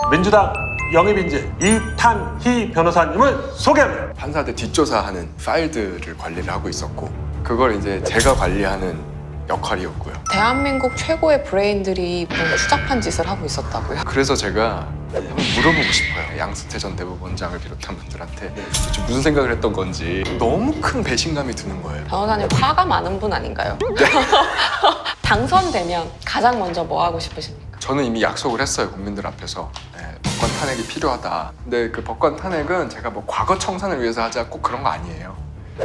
민주당 영입인재 이탄희 변호사님을 소개합니다. 판사들 뒷조사하는 파일들을 관리를 하고 있었고 그걸 이제 제가 관리하는 역할이었고요. 대한민국 최고의 브레인들이 뭔 추잡한 짓을 하고 있었다고요? 그래서 제가 한번 물어보고 싶어요. 양승태 전 대법원장을 비롯한 분들한테 도대체 무슨 생각을 했던 건지 너무 큰 배신감이 드는 거예요. 변호사님 화가 많은 분 아닌가요? 당선되면 가장 먼저 뭐 하고 싶으십니까? 저는 이미 약속을 했어요. 국민들 앞에서. 법관 탄핵이 필요하다. 근데 그 법관 탄핵은 제가 뭐 과거 청산을 위해서 하자 꼭 그런 거 아니에요.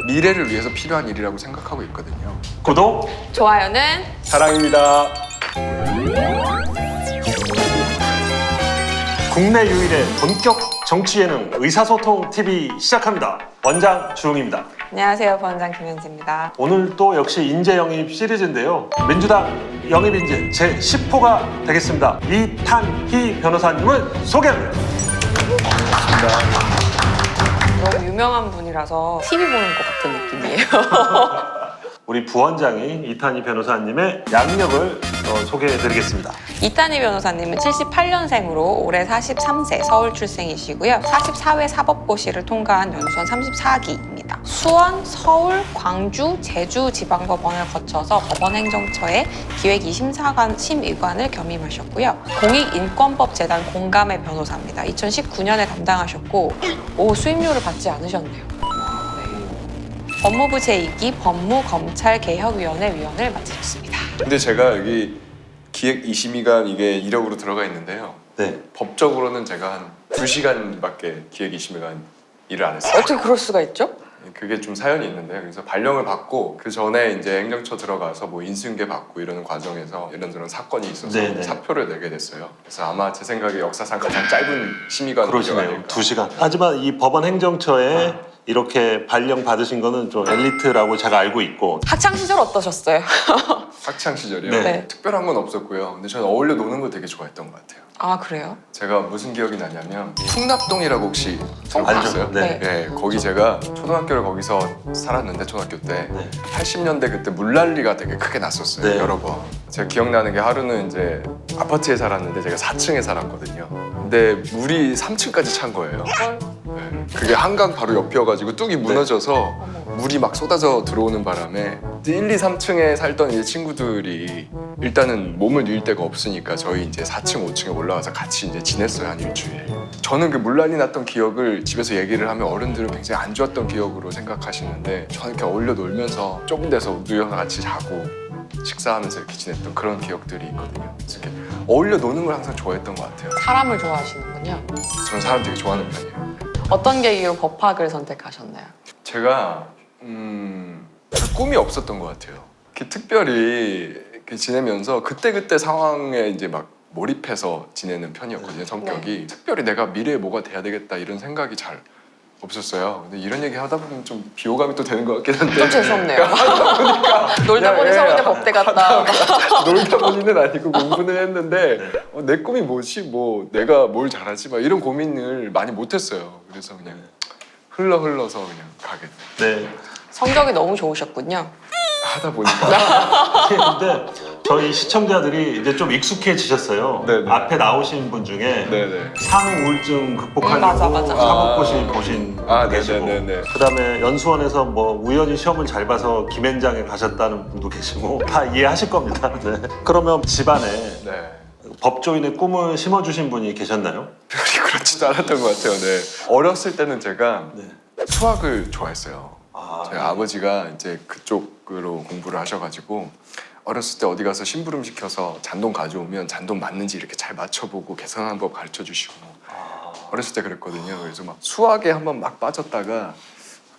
미래를 위해서 필요한 일이라고 생각하고 있거든요. 구독, 좋아요는 사랑입니다. 국내 유일의 본격 정치 예능 의사소통 TV 시작합니다. 원장 주웅입니다. 안녕하세요, 부원장 김현지입니다. 오늘 또 역시 인재 영입 시리즈인데요. 민주당 영입 인재 제 10호가 되겠습니다. 이탄희 변호사님을 소개합니다. 너무 유명한 분이라서 TV 보는 것 같은 느낌이에요. 우리 부원장이 이탄희 변호사님의 양력을 소개해드리겠습니다. 이탄희 변호사님은 78년생으로 올해 43세 서울 출생이시고요. 44회 사법고시를 통과한 연수원 34기입니다. 수원, 서울, 광주, 제주 지방법원을 거쳐서 법원행정처의 기획2심사관 심의관을 겸임하셨고요. 공익인권법재단 공감의 변호사입니다. 2019년에 담당하셨고 수임료를 받지 않으셨네요. 법무부 제2기 법무검찰개혁위원회 위원을 맡으셨습니다. 근데 제가 여기 기획 2심의관 이게 이력으로 들어가 있는데요. 네. 법적으로는 제가 한 2시간밖에 기획 2심의관 일을 안 했어요. 어떻게 그럴 수가 있죠? 그게 좀 사연이 있는데요. 그래서 발령을 받고 그 전에 이제 행정처 들어가서 뭐 인수인계 받고 이러는 과정에서 이런저런 사건이 있어서 네네. 사표를 내게 됐어요. 그래서 아마 제 생각에 역사상 가장 짧은 심의관 그러시네요. 2시간. 하지만 이 법원 행정처에 이렇게 발령 받으신 거는 좀 엘리트라고 제가 알고 있고. 학창 시절 어떠셨어요? 학창 시절이요. 네. 특별한 건 없었고요. 근데 저는 어울려 노는 거 되게 좋아했던 것 같아요. 아, 그래요? 제가 무슨 기억이 나냐면 풍납동이라고 혹시 알죠? 들어보셨어요? 네. 네, 거기 제가 초등학교를 거기서 살았는데 초등학교 때 네. 80년대 그때 물난리가 되게 크게 났었어요. 네. 여러 번. 제가 기억나는 게 하루는 이제 아파트에 살았는데 제가 4층에 살았거든요. 근데 물이 3층까지 찬 거예요. 네. 그게 한강 바로 옆이어가지고 뚝이 무너져서 물이 막 쏟아져 들어오는 바람에 1, 2, 3층에 살던 이제 친구들이 일단은 몸을 뉘을 데가 없으니까 저희 이제 4층, 5층에 올라가서 같이 이제 지냈어요. 한 일주일. 저는 그 물난리 났던 기억을 집에서 얘기를 하면 어른들은 굉장히 안 좋았던 기억으로 생각하시는데 저는 이렇게 어울려 놀면서 좁은 데서 누워서 같이 자고 식사하면서 이렇게 지냈던 그런 기억들이 있거든요. 그래서 이렇게 어울려 노는 걸 항상 좋아했던 것 같아요. 사람을 좋아하시는군요. 저는 사람 되게 좋아하는 편이에요. 어떤 계기로 법학을 선택하셨나요? 제가 별 꿈이 없었던 것 같아요. 이렇게 특별히 이렇게 지내면서 그때그때 상황에 이제 막 몰입해서 지내는 편이었거든요. 성격이. 특별히 내가 미래에 뭐가 돼야 되겠다 이런 생각이 잘 없었어요. 근데 이런 얘기 하다 보면 좀 비호감이 또 되는 것 같긴 한데 좀 재수없네요. 놀다 보니 서울대 법대 갔다. 놀다 보니는 아니고 공부는 했는데 내 꿈이 뭐지? 뭐 내가 뭘 잘하지? 막 이런 고민을 많이 못했어요. 그래서 그냥 흘러서 그냥 가게 돼요. 네. 성적이 너무 좋으셨군요. 하다 보니까 근데 저희 시청자들이 이제 좀 익숙해지셨어요. 네네. 앞에 나오신 분 중에 네네. 산후 우울증 극복하려고 맞아. 사법고시 보신 분 계시고, 네네네. 그다음에 연수원에서 뭐 우연히 시험을 잘 봐서 김앤장에 가셨다는 분도 계시고 다 이해하실 겁니다. 네. 그러면 집안에 네. 법조인의 꿈을 심어주신 분이 계셨나요? 별이 그렇지도 않았던 것 같아요. 네. 어렸을 때는 제가 네. 수학을 좋아했어요. 아, 저희 아버지가 이제 그쪽으로 공부를 하셔가지고 어렸을 때 어디 가서 심부름 시켜서 잔돈 가져오면 잔돈 맞는지 이렇게 잘 맞춰보고 계산하는 법 가르쳐 주시고 어렸을 때 그랬거든요. 그래서 막 수학에 한번 막 빠졌다가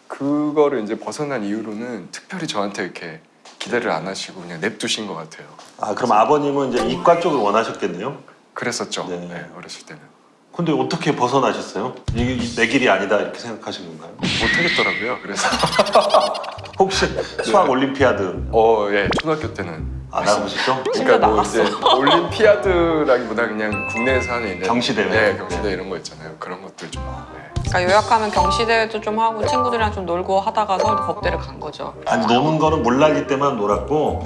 그거를 이제 벗어난 이후로는 특별히 저한테 이렇게 기대를 안 하시고 그냥 냅두신 것 같아요. 아, 그럼 아버님은 이제 이과 쪽을 원하셨겠네요? 그랬었죠. 네. 네, 어렸을 때는. 근데 어떻게 벗어나셨어요? 이게 내 길이 아니다 이렇게 생각하신 건가요? 못하겠더라고요. 그래서 혹시 수학 올림피아드 예, 초등학교 때는 안 나가보시죠? 진짜 뭐 나갔어. 이제 올림피아드라기보다 그냥 국내에서 하는 이제 경시대회. 네, 경시대 이런 거 있잖아요. 그런 것들 좀. 네. 그러니까 요약하면 경시대회도 좀 하고 친구들이랑 좀 놀고 하다가 서울 법대를 간 거죠. 아니 노는 거는 몰날릴 때만 놀았고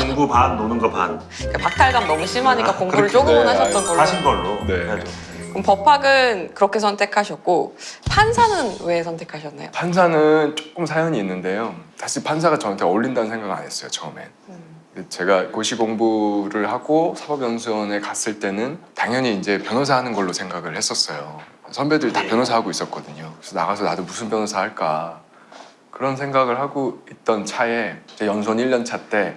공부 반 노는 거 반 그러니까 박탈감 너무 심하니까 공부를 그렇게, 조금은 네, 하셨던 걸로. 하신 걸로 네. 해야죠. 그럼 법학은 그렇게 선택하셨고 판사는 왜 선택하셨나요? 판사는 조금 사연이 있는데요. 사실 판사가 저한테 어울린다는 생각 안 했어요, 처음엔. 제가 고시 공부를 하고 사법연수원에 갔을 때는 당연히 이제 변호사 하는 걸로 생각을 했었어요. 선배들 다 변호사 하고 있었거든요. 그래서 나가서 나도 무슨 변호사 할까 그런 생각을 하고 있던 차에 제 연수원 1년 차 때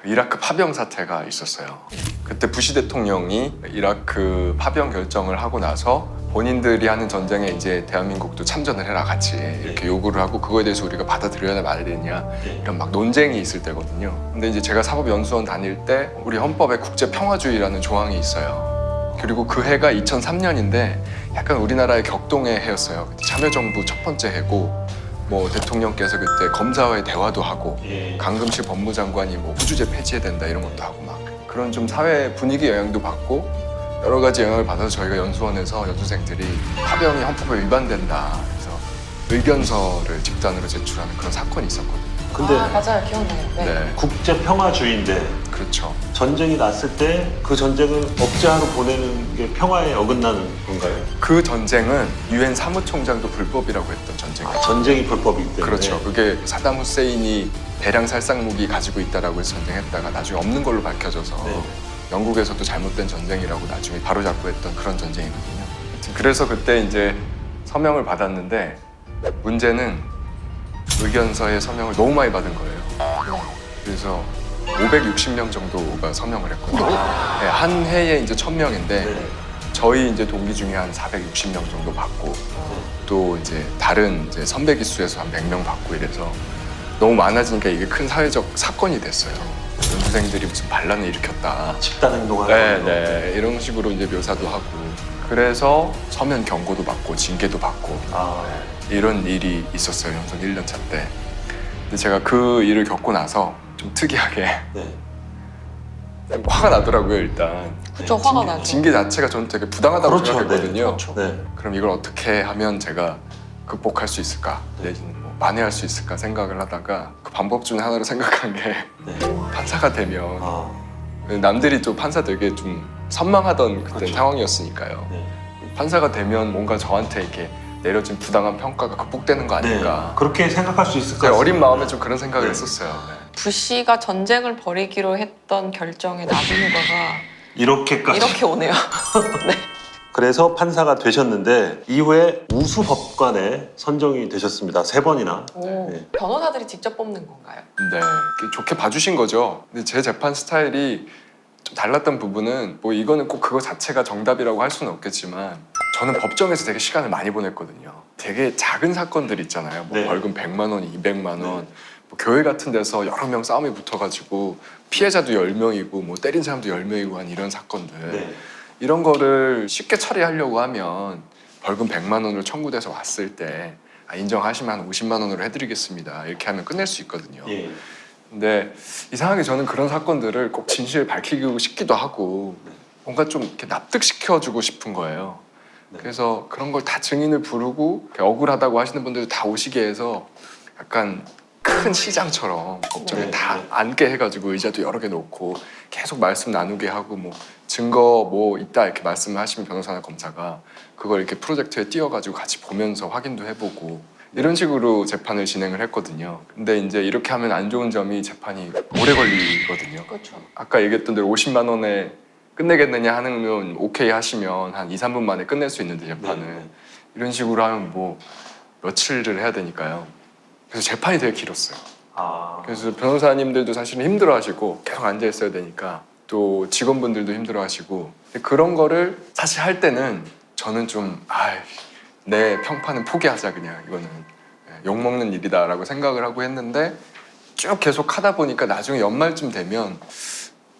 이라크 파병 사태가 있었어요. 그때 부시 대통령이 이라크 파병 결정을 하고 나서 본인들이 하는 전쟁에 이제 대한민국도 참전을 해라 같이 이렇게 요구를 하고 그거에 대해서 우리가 받아들여야 말아야 되냐 이런 막 논쟁이 있을 때거든요. 근데 이제 제가 사법연수원 다닐 때 우리 헌법에 국제평화주의라는 조항이 있어요. 그리고 그 해가 2003년인데 약간 우리나라의 격동의 해였어요. 참여정부 첫 번째 해고 뭐 대통령께서 그때 검사와의 대화도 하고 강금실 법무장관이 뭐 후주제 폐지해야 된다 이런 것도 하고 막 그런 좀 사회 분위기 영향도 받고 여러 가지 영향을 받아서 저희가 연수원에서 연수생들이 파병이 헌법에 위반된다 그래서 의견서를 집단으로 제출하는 그런 사건이 있었거든요. 근데 맞아요, 기억나요. 네, 국제 평화주의인데 그렇죠. 전쟁이 났을 때 그 전쟁을 억제하러 보내는 게 평화에 어긋나는 건가요? 그 전쟁은 유엔 사무총장도 불법이라고 했던 전쟁이에요. 전쟁이 불법이기 때문에 그렇죠. 그게 사담 후세인이 배량 살상 무기 가지고 있다라고 해서 전쟁했다가 나중에 없는 걸로 밝혀져서 네. 영국에서도 잘못된 전쟁이라고 나중에 바로잡고 했던 그런 전쟁이거든요. 그래서 그때 이제 서명을 받았는데 문제는 의견서에 서명을 너무 많이 받은 거예요. 그래서 560명 정도가 서명을 했거든요. 네, 한 해에 이제 1000명인데 네. 저희 이제 동기 중에 한 460명 정도 받고 또 이제 다른 이제 선배 기수에서 한 100명 받고 이래서 너무 많아지니까 이게 큰 사회적 사건이 됐어요. 연수생들이 무슨 반란을 일으켰다. 집단 행동하는 네, 이런 식으로 이제 묘사도 하고 그래서 서면 경고도 받고 징계도 받고 이런 일이 있었어요. 연수원 1년 차 때. 근데 제가 그 일을 겪고 나서 좀 특이하게 네. 화가 나더라고요. 일단 그쵸, 화가 나죠. 징계 자체가 저는 되게 부당하다고 그렇죠, 생각했거든요. 네. 그럼 이걸 어떻게 하면 제가 극복할 수 있을까 내지는 뭐 만회할 수 있을까 생각을 하다가 그 방법 중에 하나로 생각한 게 네. 판사가 되면 아, 남들이 좀 판사 되게 좀 선망하던 그때 그렇죠. 상황이었으니까요. 네. 판사가 되면 뭔가 저한테 이렇게 내려진 부당한 평가가 극복되는 거 아닌가. 네. 그렇게 생각할 수 있을 것 제 같습니다. 어린 마음에 좀 그런 생각을 네. 했었어요. 네. 부시가 전쟁을 벌이기로 했던 결정의 나비효과가 이렇게까지. 이렇게 오네요. 네. 그래서 판사가 되셨는데 이후에 우수법관에 선정이 되셨습니다. 3번이나. 오, 네. 변호사들이 직접 뽑는 건가요? 네, 좋게 봐주신 거죠. 근데 제 재판 스타일이 좀 달랐던 부분은 뭐 이거는 꼭 그거 자체가 정답이라고 할 수는 없겠지만 저는 법정에서 되게 시간을 많이 보냈거든요. 되게 작은 사건들 있잖아요. 뭐 네. 벌금 100만 원, 200만 원. 네. 뭐 교회 같은 데서 여러 명 싸움이 붙어가지고 피해자도 10명이고 뭐 때린 사람도 10명이고 한 이런 사건들. 네. 이런 거를 쉽게 처리하려고 하면 벌금 100만 원을 청구돼서 왔을 때 인정하시면 한 50만 원으로 해드리겠습니다. 이렇게 하면 끝낼 수 있거든요. 예. 근데 이상하게 저는 그런 사건들을 꼭 진실을 밝히고 싶기도 하고 뭔가 좀 이렇게 납득시켜주고 싶은 거예요. 네. 그래서 그런 걸 다 증인을 부르고 억울하다고 하시는 분들도 다 오시게 해서 약간 큰 시장처럼 법정에 네. 다 앉게 해가지고 의자도 여러 개 놓고 계속 말씀 나누게 하고 뭐 증거 뭐 있다 이렇게 말씀하시면 변호사나 검사가 그걸 이렇게 프로젝터에 띄워가지고 같이 보면서 확인도 해보고 이런 식으로 재판을 진행을 했거든요. 근데 이제 이렇게 하면 안 좋은 점이 재판이 오래 걸리거든요. 그렇죠. 아까 얘기했던 대로 50만 원에 끝내겠느냐 하는 오케이 하시면 한 2, 3분 만에 끝낼 수 있는데 재판을 네. 이런 식으로 하면 뭐 며칠을 해야 되니까요. 그래서 재판이 되게 길었어요. 아. 그래서 변호사님들도 사실은 힘들어하시고 계속 앉아 있어야 되니까 또 직원분들도 힘들어하시고 그런 거를 사실 할 때는 저는 좀 내 평판은 포기하자 그냥 이거는 욕먹는 일이다라고 생각을 하고 했는데 쭉 계속 하다 보니까 나중에 연말쯤 되면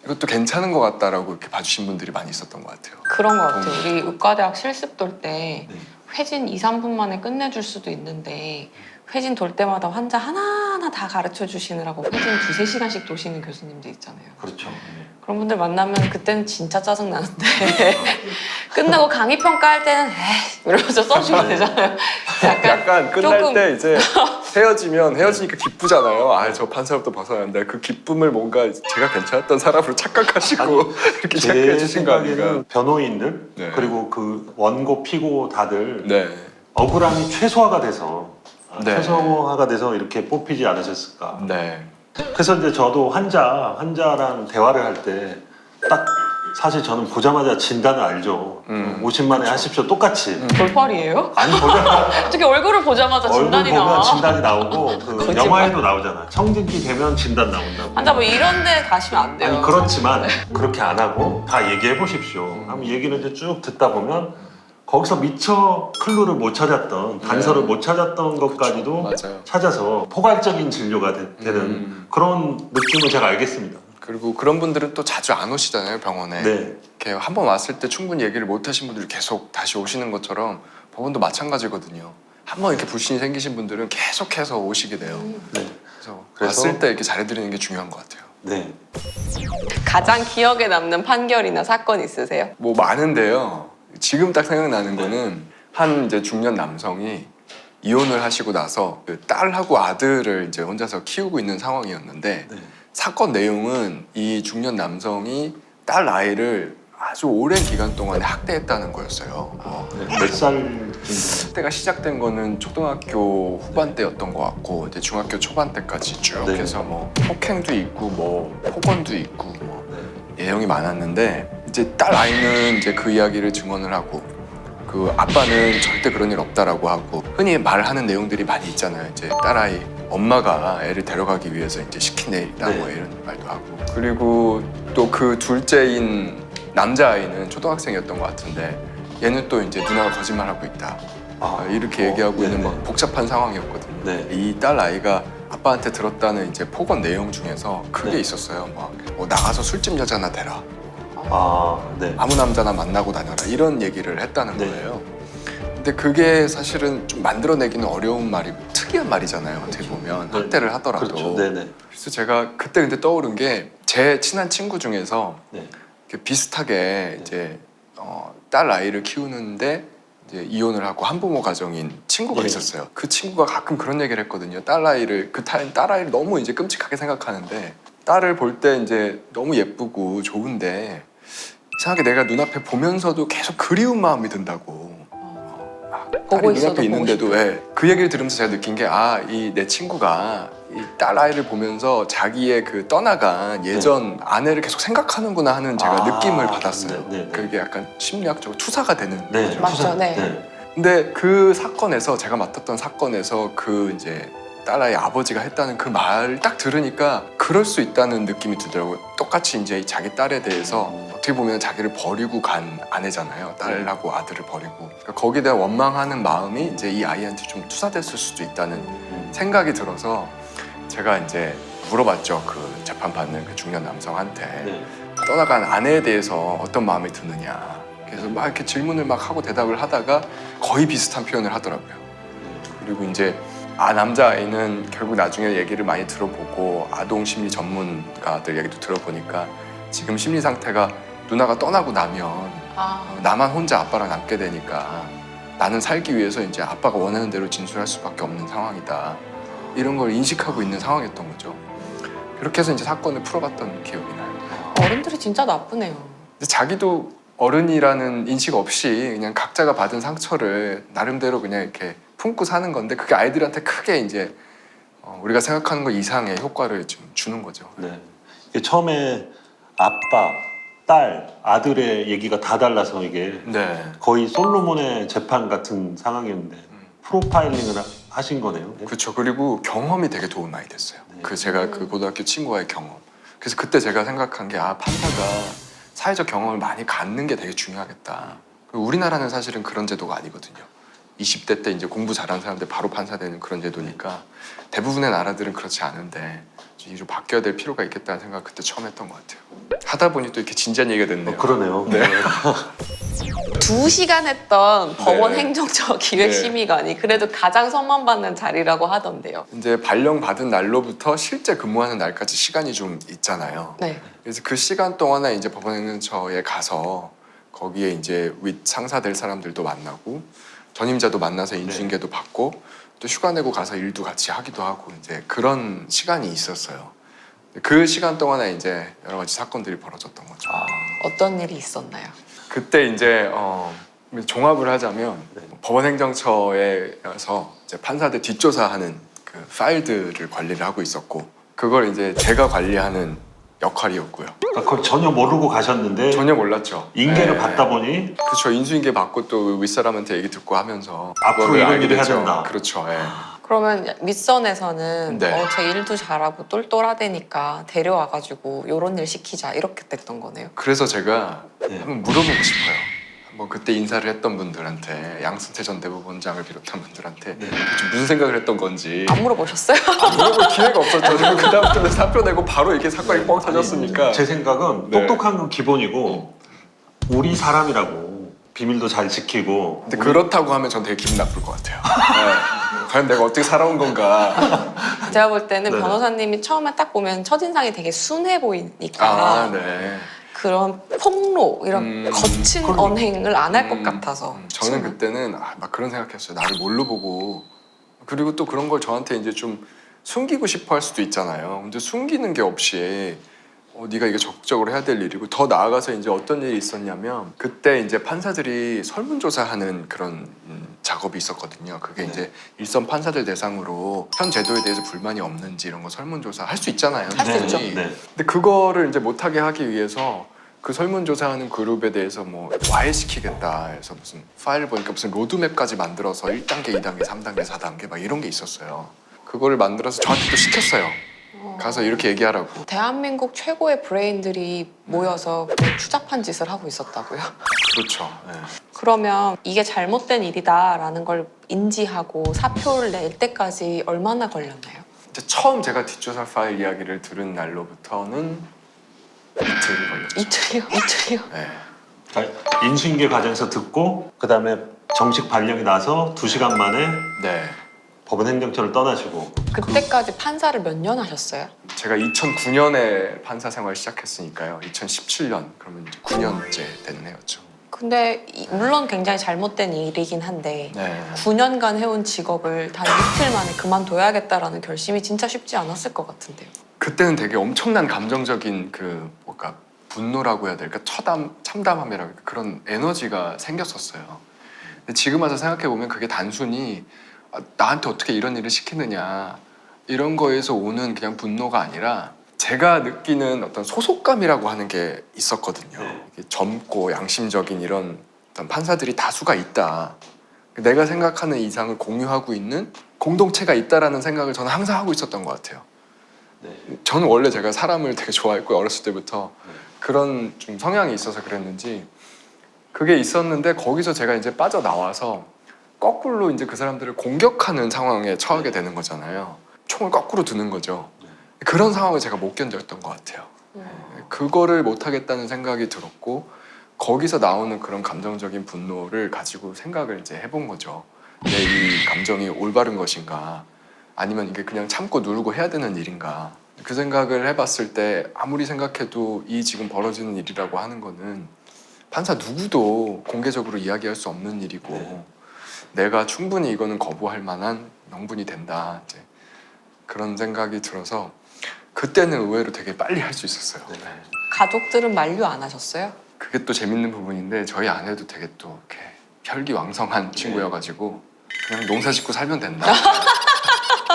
이것도 괜찮은 것 같다라고 이렇게 봐주신 분들이 많이 있었던 것 같아요. 그런 것 같아요. 우리 의과대학 실습 돌 때 네. 회진 2, 3분 만에 끝내줄 수도 있는데 회진 돌 때마다 환자 하나하나 다 가르쳐 주시느라고 회진 2-3시간씩 도시는 교수님들 있잖아요. 그렇죠. 그런 분들 만나면 그때는 진짜 짜증 나는데 끝나고 강의 평가할 때는 에이 이러면서 써주면 되잖아요. 약간 끝날 조금- 때 이제 헤어지니까 기쁘잖아요. 아, 저 판사로부터 벗어난다. 그 기쁨을 뭔가 제가 괜찮았던 사람으로 착각하시고 이렇게 시작해 제 주신 거 아닌가. 생각에는 변호인들 네. 그리고 그 원고 피고 다들 네. 억울함이 최소화가 돼서 네. 최소화가 돼서 이렇게 뽑히지 않으셨을까. 네. 그래서 이제 저도 환자랑 대화를 할 때 딱 사실 저는 보자마자 진단을 알죠. 50만에 하십시오. 똑같이. 돌팔이에요? 아니 보자마자 어떻게 얼굴을 보자마자 얼굴 진단이 보면 나와? 진단이 나오고 그 거짓말. 영화에도 나오잖아. 청진기 되면 진단 나온다고. 환자 뭐 이런 데 가시면 안 돼요. 아니 그렇지만 그렇게 안 하고 다 얘기해 보십시오. 한번 얘기를 이제 쭉 듣다 보면 거기서 미처 클루를 못 찾았던 단서를 못 찾았던 것까지도 맞아요. 찾아서 포괄적인 진료가 되는 그런 느낌을 제가 알겠습니다. 그리고 그런 분들은 또 자주 안 오시잖아요, 병원에. 네. 이렇게 한 번 왔을 때 충분히 얘기를 못 하신 분들이 계속 다시 오시는 것처럼 법원도 마찬가지거든요. 한 번 이렇게 불신이 생기신 분들은 계속해서 오시게 돼요. 네. 그래서 왔을 때 이렇게 잘해드리는 게 중요한 것 같아요. 네. 가장 기억에 남는 판결이나 사건 있으세요? 뭐 많은데요. 지금 딱 생각나는 거는 한 이제 중년 남성이 이혼을 하시고 나서 그 딸하고 아들을 이제 혼자서 키우고 있는 상황이었는데 네. 사건 내용은 이 중년 남성이 딸 아이를 아주 오랜 기간 동안에 학대했다는 거였어요. 몇 살? 학대가 시작된 거는 초등학교 후반 때였던 것 같고 이제 중학교 초반 때까지 쭉 네. 해서 뭐 폭행도 있고 뭐 폭언도 있고 뭐 내용이 많았는데 이제 딸 아이는 이제 그 이야기를 증언을 하고 그 아빠는 절대 그런 일 없다라고 하고 흔히 말하는 내용들이 많이 있잖아요. 이제 딸아이 엄마가 애를 데려가기 위해서 이제 시킨 일이다 뭐 네. 이런 말도 하고 그리고 또 그 둘째인 남자아이는 초등학생이었던 것 같은데 얘는 또 이제 누나가 거짓말하고 있다 이렇게 얘기하고 있는 막 복잡한 상황이었거든요. 네. 이 딸 아이가 아빠한테 들었다는 이제 폭언 내용 중에서 크게 네. 있었어요. 막 뭐 나가서 술집 여자나 대라. 네. 아무 남자나 만나고 다녀라 이런 얘기를 했다는 네. 거예요. 근데 그게 사실은 좀 만들어내기는 어려운 말이고 특이한 말이잖아요. 어떻게 보면 네. 학대를 하더라도. 그렇죠. 네네. 그래서 제가 그때 근데 떠오른 게 제 친한 친구 중에서 네. 이렇게 비슷하게 이제 딸 아이를 키우는데 이제 이혼을 하고 한부모 가정인 친구가 네. 있었어요. 그 친구가 가끔 그런 얘기를 했거든요. 딸 아이를 너무 이제 끔찍하게 생각하는데 딸을 볼 때 이제 너무 예쁘고 좋은데 이상하게 내가 눈앞에 보면서도 계속 그리운 마음이 든다고. 보고 딸이 있어도 눈앞에 보고 있는데도 싶다. 왜 그 얘기를 들으면서 제가 느낀 게 이 내 친구가 이 딸 아이를 보면서 자기의 그 떠나간 예전 아내를 계속 생각하는구나 하는 제가 느낌을 받았어요. 네. 그게 약간 심리학적으로 투사가 되는 네. 거죠. 맞죠, 네. 네. 근데 그 사건에서 제가 맡았던 사건에서 그 이제 딸아이 아버지가 했다는 그 말 딱 들으니까 그럴 수 있다는 느낌이 들더라고요. 똑같이 이제 자기 딸에 대해서 어떻게 보면 자기를 버리고 간 아내잖아요. 딸하고 아들을 버리고. 그러니까 거기에 대한 원망하는 마음이 이제 이 아이한테 좀 투사됐을 수도 있다는 생각이 들어서 제가 이제 물어봤죠. 그 재판받는 그 중년 남성한테 네. 떠나간 아내에 대해서 어떤 마음이 드느냐. 그래서 막 이렇게 질문을 막 하고 대답을 하다가 거의 비슷한 표현을 하더라고요. 그리고 이제 남자아이는 결국 나중에 얘기를 많이 들어보고 아동 심리 전문가들 얘기도 들어보니까 지금 심리 상태가 누나가 떠나고 나면 나만 혼자 아빠랑 남게 되니까 나는 살기 위해서 이제 아빠가 원하는 대로 진술할 수밖에 없는 상황이다. 이런 걸 인식하고 있는 상황이었던 거죠. 그렇게 해서 이제 사건을 풀어봤던 기억이 나요. 어른들이 진짜 나쁘네요. 근데 자기도 어른이라는 인식 없이 그냥 각자가 받은 상처를 나름대로 그냥 이렇게 품고 사는 건데 그게 아이들한테 크게 이제 우리가 생각하는 것 이상의 효과를 좀 주는 거죠. 네. 이게 처음에 아빠, 딸, 아들의 얘기가 다 달라서 이게 네. 거의 솔로몬의 재판 같은 상황이었는데 프로파일링을 하신 거네요. 그렇죠. 그리고 경험이 되게 도움이 많이 됐어요. 네. 제가 그 고등학교 친구와의 경험. 그래서 그때 제가 생각한 게 판사가 사회적 경험을 많이 갖는 게 되게 중요하겠다. 그리고 우리나라는 사실은 그런 제도가 아니거든요. 20대 때 이제 공부 잘하는 사람들 바로 판사 되는 그런 제도니까 대부분의 나라들은 그렇지 않은데 좀 바뀌어야 될 필요가 있겠다는 생각 그때 처음 했던 것 같아요. 하다 보니 또 이렇게 진지한 얘기가 됐네요. 그러네요. 네. 2시간 했던 법원 네. 행정처 기획심의관이 그래도 가장 선망받는 자리라고 하던데요. 이제 발령 받은 날로부터 실제 근무하는 날까지 시간이 좀 있잖아요. 네. 그래서 그 시간 동안에 이제 법원행정처에 가서 거기에 이제 윗 상사 될 사람들도 만나고 전임자도 만나서 인수인계도 받고 또 휴가 내고 가서 일도 같이 하기도 하고 이제 그런 시간이 있었어요. 그 시간 동안에 이제 여러 가지 사건들이 벌어졌던 거죠. 어떤 일이 있었나요? 그때 이제 종합을 하자면 법원행정처에서 이제 판사들 뒷조사하는 그 파일들을 관리를 하고 있었고 그걸 이제 제가 관리하는 역할이었고요. 그러니까 그걸 전혀 모르고 가셨는데 전혀 몰랐죠. 인계를 네. 받다 보니 그렇죠. 인수인계 받고 또 윗사람한테 얘기 듣고 하면서 앞으로 그거를 이런 알게 일을 해야 됐죠. 된다. 그렇죠. 예. 그러면 밑선에서는 네. 제 일도 잘하고 똘똘하다니까 데려와가지고 요런 일 시키자 이렇게 됐던 거네요. 그래서 제가 네. 한번 물어보고 싶어요. 한번 그때 인사를 했던 분들한테 양승태 전 대법원장을 비롯한 분들한테 네. 좀 무슨 생각을 했던 건지 안 물어보셨어요? 물어볼 기회가 없었죠. 그리고 그 다음부터는 사표 내고 바로 이게 사건이 뻥 터졌으니까. 제 생각은 네. 똑똑한 건 기본이고 우리 사람이라고 비밀도 잘 지키고 근데 우리- 그렇다고 하면 전 되게 기분 나쁠 것 같아요. 네. 과연 내가 어떻게 살아온 건가. 제가 볼 때는 네. 변호사님이 처음에 딱 보면 첫인상이 되게 순해 보이니까 아, 네. 그런 폭로 이런 거친 그러니까. 언행을 안 할 것 같아서 저는 그때는 막 그런 생각했어요. 나를 뭘로 보고 그리고 또 그런 걸 저한테 이제 좀 숨기고 싶어 할 수도 있잖아요. 근데 숨기는 게 없이 네가 이게 적극적으로 해야 될 일이고 더 나아가서 이제 어떤 일이 있었냐면 그때 이제 판사들이 설문조사하는 그런 작업이 있었거든요. 그게 네. 이제 일선 판사들 대상으로 현 제도에 대해서 불만이 없는지 이런 거 설문조사 할 수 있잖아요. 할수 네, 있죠. 네. 근데 그거를 이제 못하게 하기 위해서 그 설문조사하는 그룹에 대해서 뭐 와해시키겠다 해서 무슨 파일 보니까 무슨 로드맵까지 만들어서 1단계, 2단계, 3단계, 4단계 막 이런 게 있었어요. 그거를 만들어서 저한테 또 시켰어요. 가서 이렇게 얘기하라고. 대한민국 최고의 브레인들이 모여서 추잡한 짓을 하고 있었다고요. 그렇죠. 네. 그러면 이게 잘못된 일이다라는 걸 인지하고 사표를 낼 때까지 얼마나 걸렸나요? 이제 처음 제가 뒷조사 파일 이야기를 들은 날로부터는 이틀이 걸렸죠. 이틀이요? 이틀이요? 네. 그러니까 인수인계 과정에서 듣고 그 다음에 정식 발령이 나서 2시간 만에 네. 법원 행정처를 떠나시고 그때까지 판사를 몇 년 하셨어요? 제가 2009년에 판사 생활 시작했으니까요. 2017년 그러면 이제 9년째 되는 해였죠. 근데 물론 굉장히 잘못된 일이긴 한데 네. 9년간 해온 직업을 단 이틀 만에 그만둬야겠다라는 결심이 진짜 쉽지 않았을 것 같은데요. 그때는 되게 엄청난 감정적인 그 뭔가 분노라고 해야 될까 참담함이라고 할까 그런 에너지가 생겼었어요. 근데 지금 와서 생각해 보면 그게 단순히 나한테 어떻게 이런 일을 시키느냐 이런 거에서 오는 그냥 분노가 아니라 제가 느끼는 어떤 소속감이라고 하는 게 있었거든요. 네. 이게 젊고 양심적인 이런 어떤 판사들이 다수가 있다. 내가 생각하는 이상을 공유하고 있는 공동체가 있다라는 생각을 저는 항상 하고 있었던 것 같아요. 네. 저는 원래 제가 사람을 되게 좋아했고 어렸을 때부터 그런 좀 성향이 있어서 그랬는지 그게 있었는데 거기서 제가 이제 빠져나와서 거꾸로 이제 그 사람들을 공격하는 상황에 처하게 되는 거잖아요. 총을 거꾸로 드는 거죠. 그런 상황을 제가 못 견뎠던 것 같아요. 그거를 못 하겠다는 생각이 들었고 거기서 나오는 그런 감정적인 분노를 가지고 생각을 이제 해본 거죠. 내 이 감정이 올바른 것인가 아니면 이게 그냥 참고 누르고 해야 되는 일인가 그 생각을 해봤을 때 아무리 생각해도 이 지금 벌어지는 일이라고 하는 거는 판사 누구도 공개적으로 이야기할 수 없는 일이고 네. 내가 충분히 이거는 거부할 만한 명분이 된다 이제 그런 생각이 들어서 그때는 의외로 되게 빨리 할 수 있었어요. 네. 가족들은 만류 안 하셨어요? 그게 또 재밌는 부분인데 저희 아내도 되게 또 이렇게 혈기왕성한 친구여가지고 그냥 농사 짓고 살면 된다.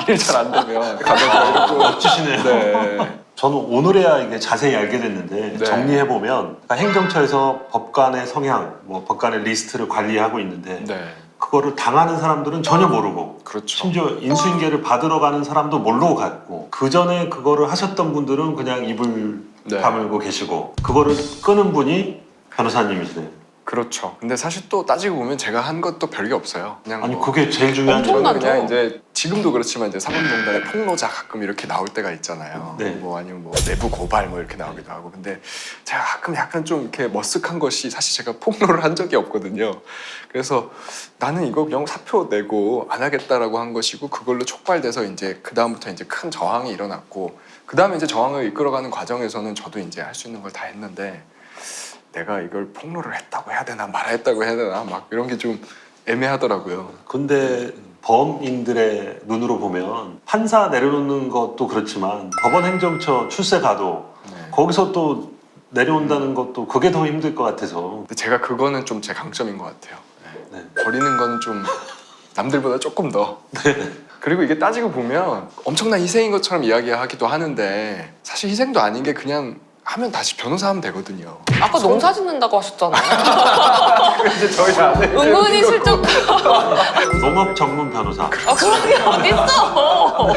일 잘 안 되면 가져가고 멋지시네요. 네. 저는 오늘에야 이게 자세히 알게 됐는데 네. 정리해보면 그러니까 행정처에서 법관의 성향, 뭐 법관의 리스트를 관리하고 있는데 네. 그거를 당하는 사람들은 전혀 모르고 그렇죠. 심지어 인수인계를 받으러 가는 사람도 모르고 갔고 그 전에 그거를 하셨던 분들은 그냥 입을 네. 다물고 계시고 그거를 끄는 분이 변호사님이시네요. 그렇죠. 근데 사실 또 따지고 보면 제가 한 것도 별게 없어요. 그냥 아니 뭐 그게 제일 중요한 엄청 거예요. 많죠. 그냥 이제 지금도 그렇지만 이제 사법농단의 폭로자 가끔 이렇게 나올 때가 있잖아요. 네. 뭐 아니면 뭐 내부 고발 뭐 이렇게 나오기도 하고. 근데 제가 가끔 약간 좀 이렇게 머쓱한 것이 사실 제가 폭로를 한 적이 없거든요. 그래서 나는 이거 그냥 사표 내고 안 하겠다라고 한 것이고 그걸로 촉발돼서 이제 그 다음부터 이제 큰 저항이 일어났고 그 다음에 이제 저항을 이끌어가는 과정에서는 저도 이제 할 수 있는 걸 다 했는데. 내가 이걸 폭로를 했다고 해야 되나 말했다고 해야 되나 막 이런 게 좀 애매하더라고요. 근데 범인들의 눈으로 보면 판사 내려놓는 것도 그렇지만 법원 행정처 출세 가도 네. 거기서 또 내려온다는 것도 그게 더 힘들 것 같아서. 근데 제가 그거는 좀 제 강점인 것 같아요. 네. 네. 버리는 건 좀 남들보다 조금 더. 그리고 이게 따지고 보면 엄청난 희생인 것처럼 이야기하기도 하는데 사실 희생도 아닌 게 그냥 하면 다시 변호사 하면 되거든요. 아까 농사 짓는다고 하셨잖아요. 이제 저희 안에 은근히 슬쩍. 농업 전문 변호사. 아, 그런 게 어딨어.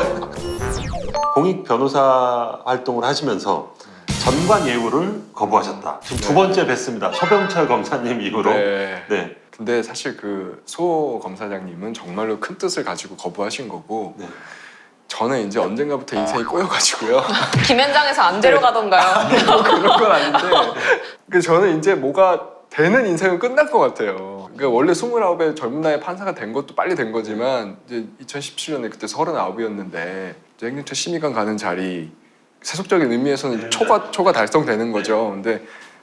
공익 변호사 활동을 하시면서 전관 예우를 거부하셨다. 지금 두 네. 번째 뵀습니다. 서병철 검사님 이후로. 네. 네. 근데 사실 그 소 검사장님은 정말로 큰 뜻을 가지고 거부하신 거고 네. 저는 이제 언젠가부터 인생이 꼬여가지고요. 김현장에서 안 데려가던가요? 뭐 그런 건 아닌데 그 저는 이제 뭐가 되는 인생은 끝날 것 같아요. 그러니까 원래 29에 젊은 나이에 판사가 된 것도 빨리 된 거지만 이제 2017년에 그때 39이었는데 행정처 심의관 가는 자리 세속적인 의미에서는 초가 달성되는 거죠. 근데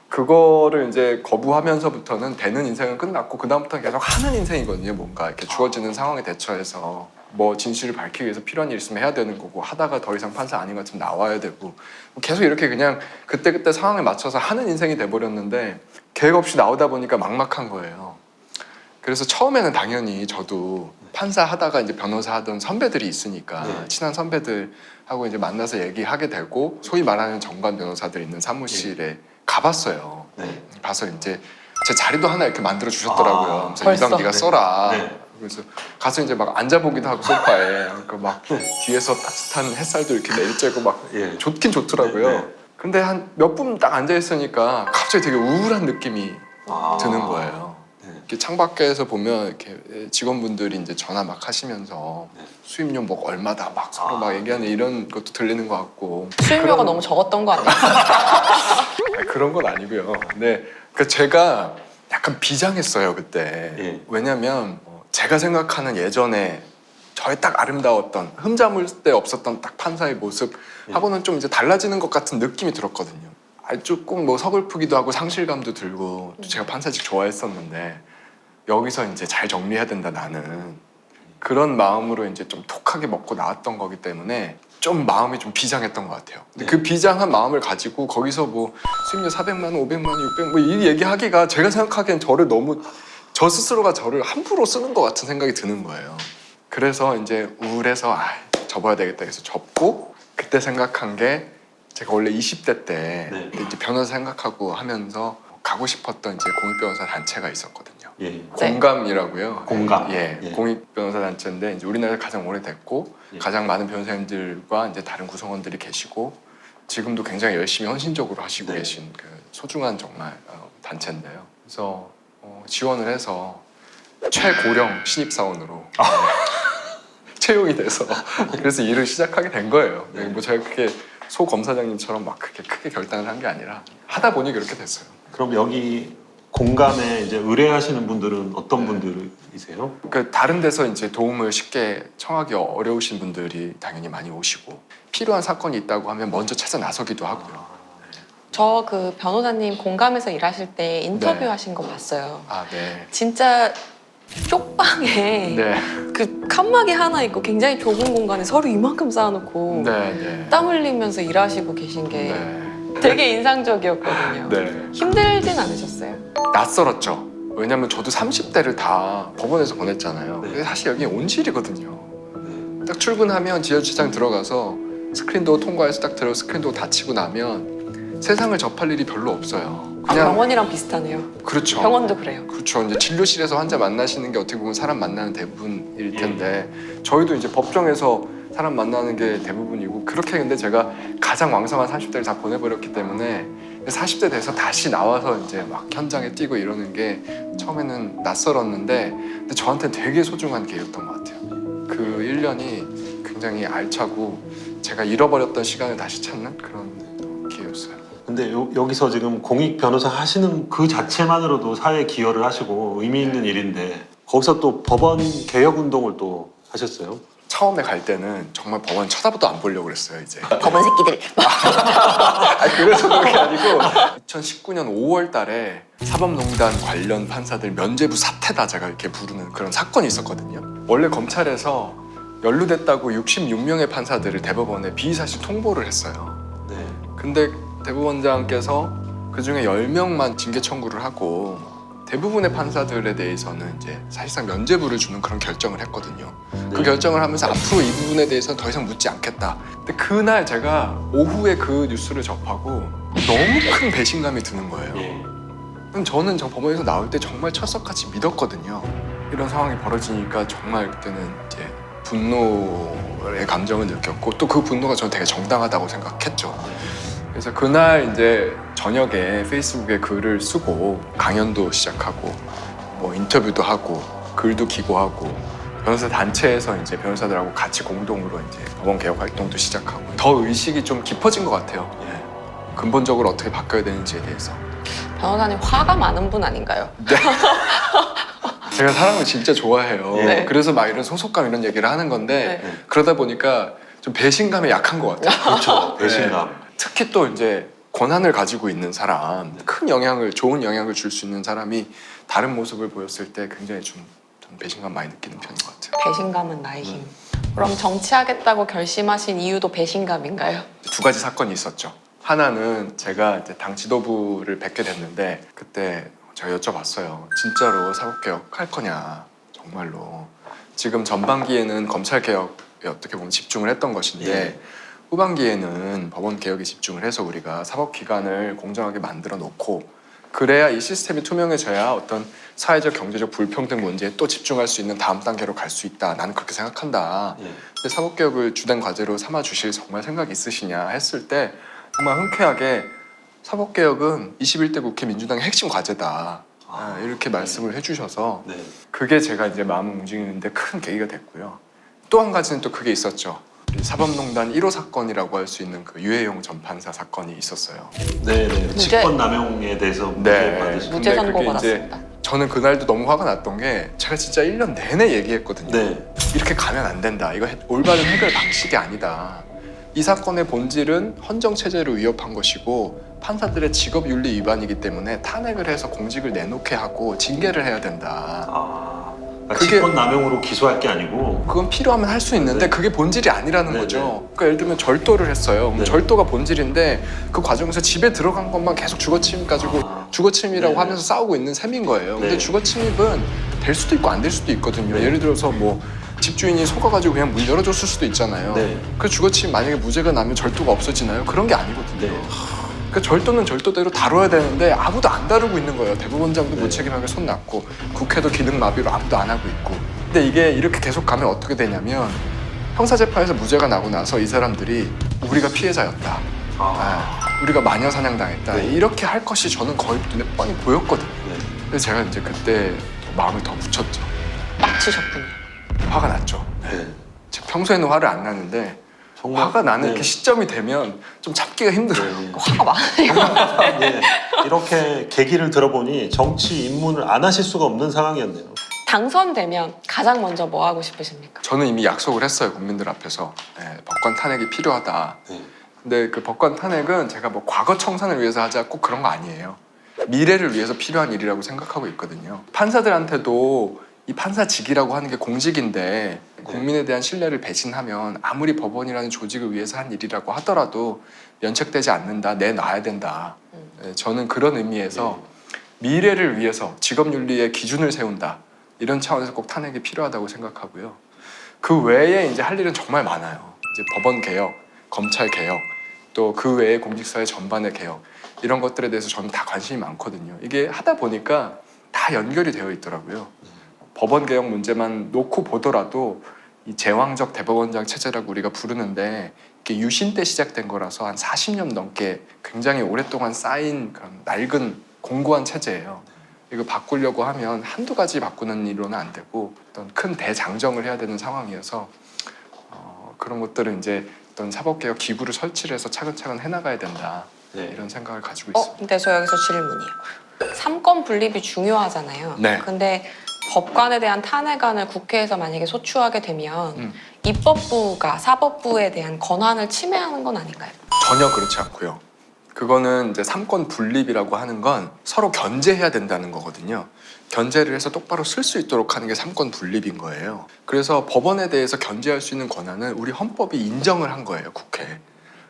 그거를 이제 거부하면서부터는 되는 인생은 끝났고 그 다음부터는 계속 하는 인생이거든요. 뭔가 이렇게 주어지는 상황에 대처해서 뭐 진실을 밝히기 위해서 필요한 일 있으면 해야 되는 거고 하다가 더 이상 판사 아닌 것 같으면 나와야 되고 계속 이렇게 그냥 그때그때 상황에 맞춰서 하는 인생이 돼버렸는데 계획 없이 나오다 보니까 막막한 거예요. 그래서 처음에는 당연히 저도 판사 하다가 이제 변호사 하던 선배들이 있으니까 네. 친한 선배들하고 이제 만나서 얘기하게 되고 소위 말하는 정관 변호사들 있는 사무실에 가봤어요. 네. 가서 이제 제 자리도 하나 이렇게 만들어 주셨더라고요. 아, 그래서 벌써? 이방 네가 써라. 네. 그래서 가서 이제 막 앉아보기도 하고 소파에 그러니까 막 뒤에서 따뜻한 햇살도 이렇게 내리쬐고 막 예. 좋긴 좋더라고요. 네, 네. 근데 한 몇 분 딱 앉아 있으니까 갑자기 되게 우울한 느낌이 아. 드는 거예요. 네. 이렇게 창밖에서 보면 이렇게 직원분들이 이제 전화 막 하시면서 네. 수입료 뭐 얼마다 막 서로 막 얘기하는 이런 것도 들리는 것 같고 수입료가 그런- 너무 적었던 거 아니에요? 아니, 그런 건 아니고요. 근데 그 제가 약간 비장했어요 그때. 예. 왜냐면 제가 생각하는 예전에 저의 딱 아름다웠던 흠잡을 데 없었던 딱 판사의 모습하고는 좀 이제 달라지는 것 같은 느낌이 들었거든요. 조금 뭐 서글프기도 하고 상실감도 들고 또 제가 판사직 좋아했었는데 여기서 이제 잘 정리해야 된다 나는 그런 마음으로 이제 좀 톡하게 먹고 나왔던 거기 때문에 좀 마음이 좀 비장했던 것 같아요. 근데 그 비장한 마음을 가지고 거기서 뭐 수입료 400만 원, 500만 원, 600만 원 이 얘기하기가 제가 생각하기엔 저를 너무 저 스스로가 저를 함부로 쓰는 것 같은 생각이 드는 거예요. 그래서 이제 우울해서 접어야 되겠다 해서 접고 그때 생각한 게 제가 원래 20대 때 네. 이제 변호사 생각하고 하면서 가고 싶었던 이제 공익변호사 단체가 있었거든요. 예. 네. 공감이라고요. 공감. 예, 예. 공익변호사 단체인데 이제 우리나라에서 가장 오래됐고 예. 가장 많은 변호사님들과 이제 다른 구성원들이 계시고 지금도 굉장히 열심히 헌신적으로 하시고 네. 계신 그 소중한 정말 단체인데요. 그래서 지원을 해서 최고령 신입사원으로 채용이 돼서 그래서 일을 시작하게 된 거예요. 네. 뭐 제가 그렇게 소 검사장님처럼 막 크게 결단을 한 게 아니라 하다 보니 그렇게 됐어요. 그럼 여기 공감에 이제 의뢰하시는 분들은 어떤 분들이세요? 그 다른 데서 이제 도움을 쉽게 청하기 어려우신 분들이 당연히 많이 오시고 필요한 사건이 있다고 하면 먼저 찾아 나서기도 하고요. 저 그 변호사님 공감에서 일하실 때 인터뷰 네. 하신 거 봤어요. 아, 네. 진짜 쪽방에 네. 그 칸막이 하나 있고 굉장히 좁은 공간에 서류 이만큼 쌓아놓고 네, 네. 땀 흘리면서 일하시고 계신 게 네. 되게 인상적이었거든요. 네. 힘들진 않으셨어요? 낯설었죠. 왜냐면 저도 30대를 다 법원에서 보냈잖아요. 네. 근데 사실 여기 온실이거든요. 네. 딱 출근하면 지하주차장 들어가서 스크린도어 통과해서 딱 들어 스크린도어 닫히고 나면 세상을 접할 일이 별로 없어요. 아, 병원이랑 비슷하네요. 그렇죠. 병원도 그래요. 그렇죠. 이제 진료실에서 환자 만나시는 게 어떻게 보면 사람 만나는 대부분일 텐데 저희도 이제 법정에서 사람 만나는 게 대부분이고 그렇게 근데 제가 가장 왕성한 30대를 다 보내버렸기 때문에 40대 돼서 다시 나와서 이제 막 현장에 뛰고 이러는 게 처음에는 낯설었는데 근데 저한테는 되게 소중한 기회였던 것 같아요. 그 1년이 굉장히 알차고 제가 잃어버렸던 시간을 다시 찾는 그런 기회였어요. 근데 여기서 지금 공익 변호사 하시는 그 자체만으로도 사회에 기여를 하시고 의미 있는 일인데 거기서 또 법원 개혁 운동을 또 하셨어요. 처음에 갈 때는 정말 법원 쳐다보도 안 보려고 그랬어요. 이제 법원 새끼들. 아니, 그래서 그런 게 아니고 2019년 5월 달에 사법농단 관련 판사들 면죄부 사퇴다 제가 이렇게 부르는 그런 사건이 있었거든요. 원래 검찰에서 연루됐다고 66명의 판사들을 대법원에 비의사실 통보를 했어요. 네. 근데 대법원장께서 그중에 10명만 징계 청구를 하고 대부분의 판사들에 대해서는 이제 사실상 면죄부를 주는 그런 결정을 했거든요. 그 네. 결정을 하면서 앞으로 이 부분에 대해서는 더 이상 묻지 않겠다. 근데 그날 제가 오후에 그 뉴스를 접하고 너무 큰 배신감이 드는 거예요. 예. 그럼 저는 저 법원에서 나올 때 정말 철석같이 믿었거든요. 이런 상황이 벌어지니까 정말 그때는 이제 분노의 감정을 느꼈고 또 그 분노가 저는 되게 정당하다고 생각했죠. 그래서 그날 이제 저녁에 페이스북에 글을 쓰고 강연도 시작하고 뭐 인터뷰도 하고 글도 기고하고 변호사 단체에서 이제 변호사들하고 같이 공동으로 이제 법원 개혁 활동도 시작하고 더 의식이 좀 깊어진 것 같아요. 예. 근본적으로 어떻게 바뀌어야 되는지에 대해서. 변호사님 화가 많은 분 아닌가요? 제가 사람을 진짜 좋아해요. 네. 그래서 막 이런 소속감 이런 얘기를 하는 건데 네. 그러다 보니까 좀 배신감에 약한 것 같아요. 그렇죠. 배신감. 특히 또 이제 권한을 가지고 있는 사람, 큰 영향을, 좋은 영향을 줄 수 있는 사람이 다른 모습을 보였을 때 굉장히 좀 배신감 많이 느끼는 편인 것 같아요. 배신감은 나의 힘. 그럼 정치하겠다고 결심하신 이유도 배신감인가요? 두 가지 사건이 있었죠. 하나는 제가 이제 당 지도부를 뵙게 됐는데 그때 제가 여쭤봤어요. 진짜로 사법개혁 할 거냐, 정말로. 지금 전반기에는 검찰개혁에 어떻게 보면 집중을 했던 것인데 예. 후반기에는 법원 개혁에 집중을 해서 우리가 사법기관을 공정하게 만들어 놓고 그래야 이 시스템이 투명해져야 어떤 사회적 경제적 불평등 문제에 또 집중할 수 있는 다음 단계로 갈 수 있다. 나는 그렇게 생각한다. 예. 근데 사법개혁을 주된 과제로 삼아 주실 정말 생각 있으시냐 했을 때 정말 흔쾌하게 사법개혁은 21대 국회 민주당의 핵심 과제다. 이렇게 말씀을 해주셔서 네. 그게 제가 이제 마음을 움직이는데 큰 계기가 됐고요. 또 한 가지는 또 그게 있었죠. 우리 사법농단 1호 사건이라고 할 수 있는 그 유해용 전 판사 사건이 있었어요. 네네. 직권 남용에 대해서 무죄 받으신. 무죄 선고 그게 받았습니다. 이제 저는 그날도 너무 화가 났던 게 제가 진짜 1년 내내 얘기했거든요. 네. 이렇게 가면 안 된다. 이거 올바른 해결 방식이 아니다. 이 사건의 본질은 헌정 체제를 위협한 것이고 판사들의 직업 윤리 위반이기 때문에 탄핵을 해서 공직을 내놓게 하고 징계를 해야 된다. 그러니까 그게- 직권 남용으로 기소할 게 아니고. 그건 필요하면 할 수 있는데 네. 그게 본질이 아니라는 네, 거죠. 네. 그러니까 예를 들면 절도를 했어요. 그럼 네. 절도가 본질인데 그 과정에서 집에 들어간 것만 계속 주거침 가지고 주거침이라고 네. 하면서 싸우고 있는 셈인 거예요. 근데 네. 주거침입은 될 수도 있고 안 될 수도 있거든요. 네. 예를 들어서 뭐 집주인이 속아가지고 그냥 문 열어줬을 수도 있잖아요. 네. 그 주거침 만약에 무죄가 나면 절도가 없어지나요? 그런 게 아니거든요. 네. 그 절도는 절도대로 다뤄야 되는데 아무도 안 다루고 있는 거예요. 대법원장도 네. 무책임하게 손 놨고 국회도 기능마비로 아무도 안 하고 있고. 근데 이게 이렇게 계속 가면 어떻게 되냐면 형사재판에서 무죄가 나고 나서 이 사람들이 우리가 피해자였다. 우리가 마녀사냥당했다. 네. 이렇게 할 것이 저는 거의 눈에 뻔히 보였거든요. 네. 그래서 제가 이제 그때 마음을 더 붙였죠. 빡치셨군요. 화가 났죠. 네. 제가 평소에는 화를 안 나는데 정말 화가 나는 네. 이렇게 시점이 되면 좀 참기가 힘들어요. 네. 화가 많아요. 예. 이렇게 계기를 들어보니 정치 입문을 안 하실 수가 없는 상황이었네요. 당선되면 가장 먼저 뭐 하고 싶으십니까? 저는 이미 약속을 했어요. 국민들 앞에서. 네, 법관 탄핵이 필요하다. 네. 근데 그 법관 탄핵은 제가 뭐 과거 청산을 위해서 하자 꼭 그런 거 아니에요. 미래를 위해서 필요한 일이라고 생각하고 있거든요. 판사들한테도 이 판사직이라고 하는 게 공직인데 국민에 대한 신뢰를 배신하면 아무리 법원이라는 조직을 위해서 한 일이라고 하더라도 면책되지 않는다, 내놔야 된다. 네, 저는 그런 의미에서 미래를 위해서 직업윤리의 기준을 세운다. 이런 차원에서 꼭 탄핵이 필요하다고 생각하고요. 그 외에 이제 할 일은 정말 많아요. 이제 법원 개혁, 검찰 개혁, 또 그 외에 공직사회 전반의 개혁 이런 것들에 대해서 저는 다 관심이 많거든요. 이게 하다 보니까 다 연결이 되어 있더라고요. 법원 개혁 문제만 놓고 보더라도 이 제왕적 대법원장 체제라고 우리가 부르는데 이게 유신 때 시작된 거라서 한 40년 넘게 굉장히 오랫동안 쌓인 그런 낡은 공고한 체제예요. 이거 바꾸려고 하면 한두 가지 바꾸는 일로는 안 되고 어떤 큰 대장정을 해야 되는 상황이어서 그런 것들은 이제 어떤 사법개혁 기구를 설치를 해서 차근차근 해나가야 된다. 네. 이런 생각을 가지고 있습니다. 근데 저 여기서 질문이에요. 삼권 분립이 중요하잖아요. 네. 근데 법관에 대한 탄핵안을 국회에서 만약에 소추하게 되면 입법부가 사법부에 대한 권한을 침해하는 건 아닌가요? 전혀 그렇지 않고요. 그거는 이제 삼권 분립이라고 하는 건 서로 견제해야 된다는 거거든요. 견제를 해서 똑바로 쓸 수 있도록 하는 게 삼권 분립인 거예요. 그래서 법원에 대해서 견제할 수 있는 권한은 우리 헌법이 인정을 한 거예요, 국회에.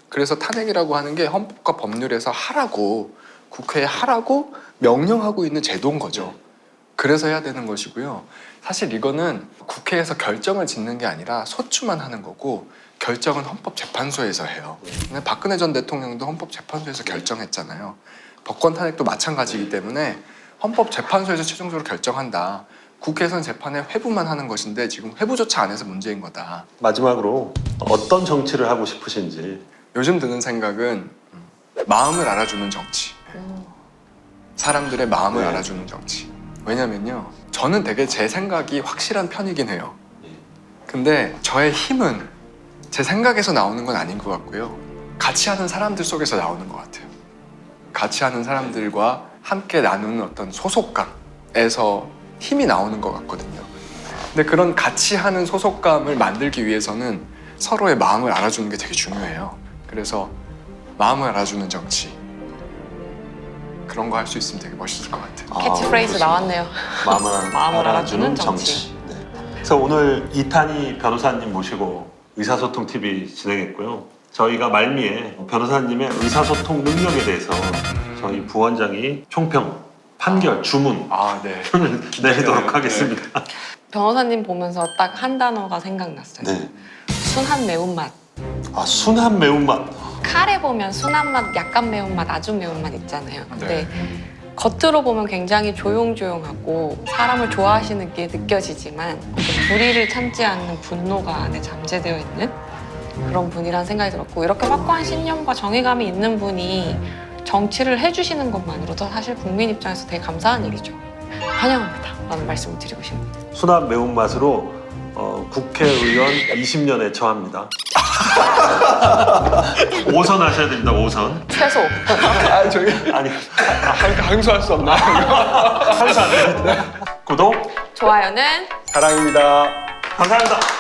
그래서 탄핵이라고 하는 게 헌법과 법률에서 하라고, 국회에 하라고 명령하고 있는 제도인 거죠. 그래서 해야 되는 것이고요. 사실 이거는 국회에서 결정을 짓는 게 아니라 소추만 하는 거고 결정은 헌법재판소에서 해요. 근데 박근혜 전 대통령도 헌법재판소에서 결정했잖아요. 법권 탄핵도 마찬가지이기 때문에 헌법재판소에서 최종적으로 결정한다. 국회에서는 재판에 회부만 하는 것인데 지금 회부조차 안 해서 문제인 거다. 마지막으로 어떤 정치를 하고 싶으신지. 요즘 드는 생각은 마음을 알아주는 정치. 사람들의 마음을 네. 알아주는 정치. 왜냐면요, 저는 되게 제 생각이 확실한 편이긴 해요. 근데 저의 힘은 제 생각에서 나오는 건 아닌 것 같고요. 같이 하는 사람들 속에서 나오는 것 같아요. 같이 하는 사람들과 함께 나누는 어떤 소속감에서 힘이 나오는 것 같거든요. 근데 그런 같이 하는 소속감을 만들기 위해서는 서로의 마음을 알아주는 게 되게 중요해요. 그래서 마음을 알아주는 정치, 그런 거 할 수 있으면 되게 멋있을 것 같아요. 캐치프레이즈 나왔네요. 마음을 알아주는 정치. 네. 그래서 오늘 이탄희 변호사님 모시고 의사소통 TV 진행했고요. 저희가 말미에 변호사님의 의사소통 능력에 대해서 저희 부원장이 총평, 판결, 주문 네. 내리도록 하겠습니다. 변호사님 보면서 딱 한 단어가 생각났어요. 네. 순한 매운맛. 순한 매운맛. 칼에 보면 순한 맛, 약간 매운맛, 아주 매운맛 있잖아요. 근데 네. 겉으로 보면 굉장히 조용조용하고 사람을 좋아하시는 게 느껴지지만 불의를 참지 않는 분노가 안에 잠재되어 있는 그런 분이란 생각이 들었고, 이렇게 확고한 신념과 정의감이 있는 분이 정치를 해주시는 것만으로도 사실 국민 입장에서 되게 감사한 일이죠. 환영합니다 라는 말씀을 드리고 싶습니다. 순한 매운맛으로 국회의원 20년에 처합니다. 5선 하셔야 됩니다. 5선. 최소. 저기 아니, 항소할 수 없나? 항상 안 됩니다. 구독, 좋아요는 사랑입니다. 감사합니다.